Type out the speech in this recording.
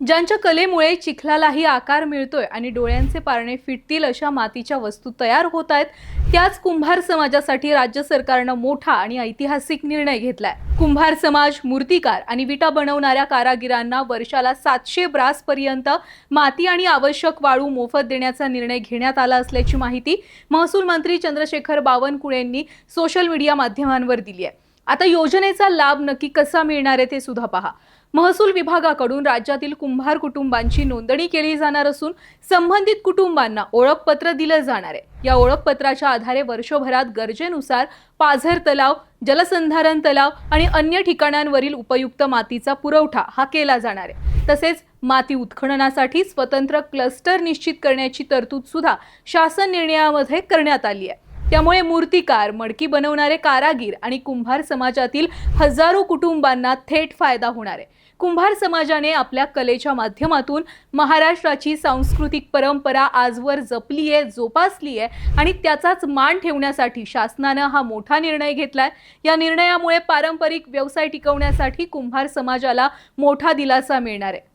ज्यांच्या कलेमुळे चिखलालाही आकार मिळतोय आणि डोळ्यांचे पारणे फिटतील अशा मातीच्या वस्तू तयार होत आहेत, त्याच कुंभार समाजासाठी राज्य सरकारनं मोठा आणि ऐतिहासिक निर्णय घेतलाय। कुंभार समाज, मूर्तिकार आणि विटा बनवणाऱ्या कारागिरांना वर्षाला 700 ब्रास पर्यंत माती आणि आवश्यक वाळू मोफत देण्याचा निर्णय घेण्यात आला असल्याची माहिती महसूल मंत्री चंद्रशेखर बावनकुळेंनी सोशल मीडिया माध्यमांवर दिली आहे। आता योजनेचा लाभ नक्की कसा मिळणार आहे ते सुद्धा पहा। महसूल विभागाकडून राज्यातील कुंभार कुटुंबांची नोंदणी केली जाणार असून संबंधित कुटुंबांना ओळखपत्र दिलं जाणार आहे। या ओळखपत्राच्या आधारे वर्षभरात गरजेनुसार पाझर तलाव, जलसंधारण तलाव आणि अन्य ठिकाणांवरील उपयुक्त मातीचा पुरवठा हा केला जाणार आहे। तसेच माती उत्खननासाठी स्वतंत्र क्लस्टर निश्चित करण्याची तरतूद सुद्धा शासन निर्णयामध्ये करण्यात आली आहे। त्यामुळे मूर्तिकार, मडकी बनवणारे कारागीर आणि कुंभार समाजातील हजारो कुटुंबांना थेट फायदा होणार आहे। कुंभार समाजाने आपल्या कलेच्या माध्यमातून महाराष्ट्राची सांस्कृतिक परंपरा आजवर जपली आहे, जोपासली आहे आणि त्याचाच मान ठेवण्यासाठी शासनाने हा मोठा निर्णय घेतलाय। या निर्णयामुळे पारंपरिक व्यवसाय टिकवण्यासाठी कुंभार समाजाला मोठा दिलासा मिळणार आहे।